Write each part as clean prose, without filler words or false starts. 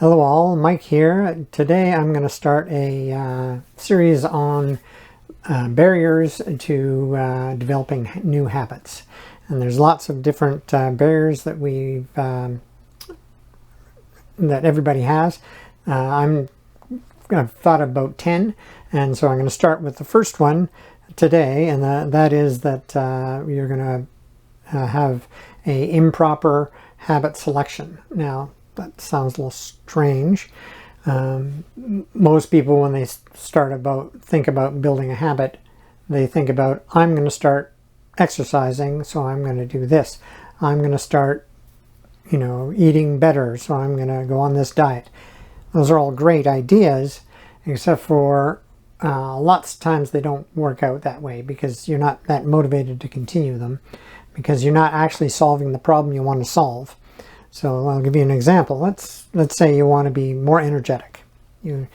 Hello all, Mike here. Today I'm going to start a series on barriers to developing new habits. And there's lots of different barriers that that everybody has. I've thought about 10, and so I'm going to start with the first one today, and that is that you're going to have a improper habit selection. Now, that sounds a little strange. Most people, when they think about building a habit, they think about, I'm going to start exercising, so I'm going to do this. I'm going to start, eating better, so I'm going to go on this diet. Those are all great ideas, except for lots of times they don't work out that way because you're not that motivated to continue them, because you're not actually solving the problem you want to solve. So I'll give you an example. Let's say you want to be more energetic. You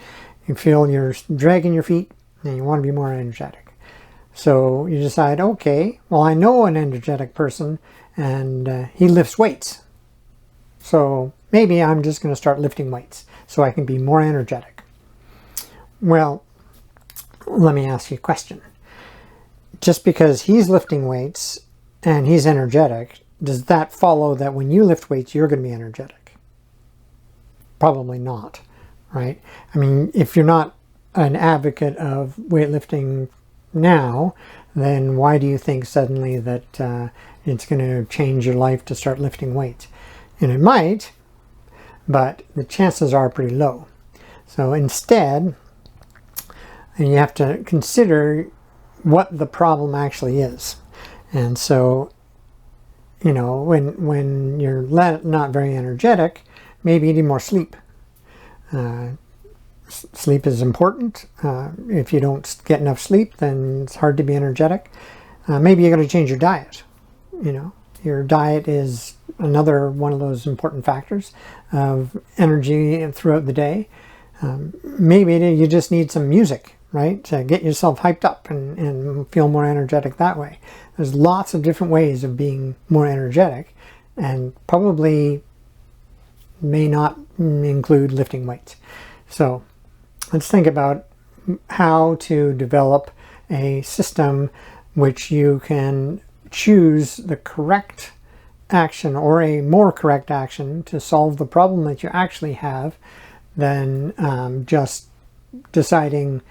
feel you're dragging your feet and you want to be more energetic. So you decide, okay, well, I know an energetic person and he lifts weights. So maybe I'm just going to start lifting weights so I can be more energetic. Well, let me ask you a question. Just because he's lifting weights and he's energetic, does that follow that when you lift weights, you're going to be energetic? Probably not, right? I mean, if you're not an advocate of weightlifting now, then why do you think suddenly that it's going to change your life to start lifting weights? And it might, but the chances are pretty low. So instead, you have to consider what the problem actually is. And so, when you're not very energetic, maybe you need more sleep. Sleep is important. If you don't get enough sleep, then it's hard to be energetic. Maybe you're going to change your diet. Your diet is another one of those important factors of energy throughout the day. Maybe you just need some music, right, to get yourself hyped up and feel more energetic that way. There's lots of different ways of being more energetic, and probably may not include lifting weights. So let's think about how to develop a system which you can choose the correct action, or a more correct action, to solve the problem that you actually have than just deciding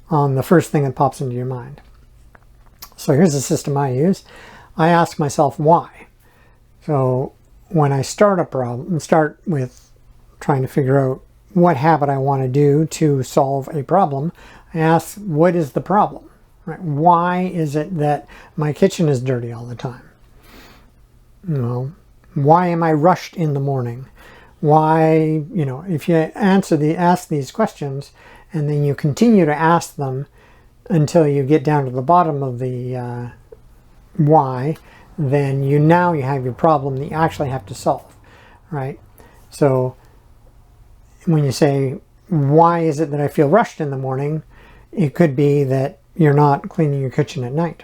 on the first thing that pops into your mind. So here's the system I use. I ask myself why. So when I start a problem, start with trying to figure out what habit I want to do to solve a problem. I ask, what is the problem? Right? Why is it that my kitchen is dirty all the time? Why am I rushed in the morning? Why, if you ask these questions, and then you continue to ask them until you get down to the bottom of the why, then you have your problem that you actually have to solve, right? So when you say, why is it that I feel rushed in the morning? It could be that you're not cleaning your kitchen at night.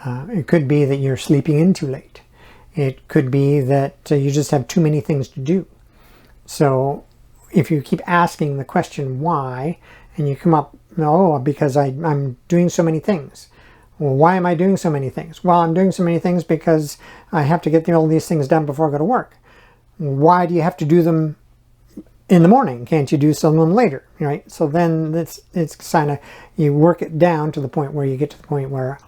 It could be that you're sleeping in too late. It could be that you just have too many things to do. So if you keep asking the question why, and you come up, because I'm doing so many things. Well, why am I doing so many things? Well, I'm doing so many things because I have to get all these things done before I go to work. Why do you have to do them in the morning? Can't you do some of them later, right? So then it's kind of, you work it down to the point where you get to the point where,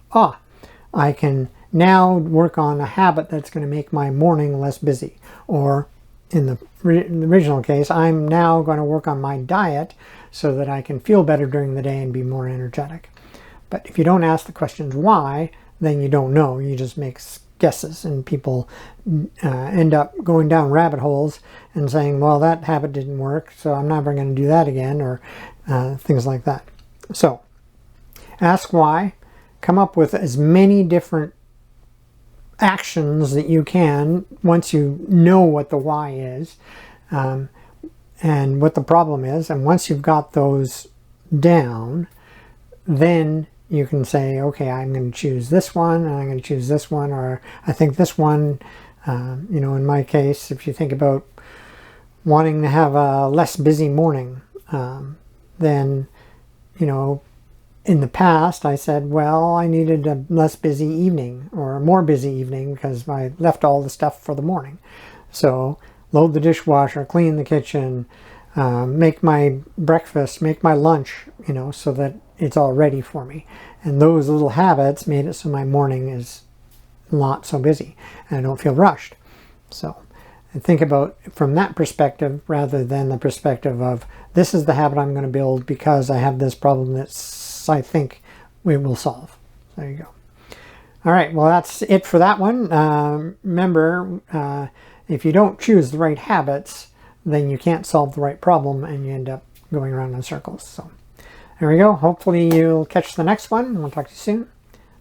I can now work on a habit that's going to make my morning less busy. Or in the original case, I'm now going to work on my diet so that I can feel better during the day and be more energetic. But if you don't ask the questions why, then you don't know. You just make guesses, and people end up going down rabbit holes and saying, well, that habit didn't work, so I'm never going to do that again, or things like that. So ask why. Come up with as many different actions that you can once you know what the why is, and what the problem is. And once you've got those down, then you can say, okay, I'm going to choose this one, and I'm going to choose this one, or I think this one, in my case, if you think about wanting to have a less busy morning. Then, you know, in the past I said, well, I needed a less busy evening or a more busy evening because I left all the stuff for the morning. So load the dishwasher, clean the kitchen, make my breakfast, make my lunch, you know, so that it's all ready for me. And those little habits made it so my morning is not so busy and I don't feel rushed. So and think about from that perspective rather than the perspective of this is the habit I'm going to build because I have this problem that I think we will solve. There you go. All right, well, that's it for that one. Remember, if you don't choose the right habits, then you can't solve the right problem and you end up going around in circles. So there we go. Hopefully you'll catch the next one. I'll talk to you soon.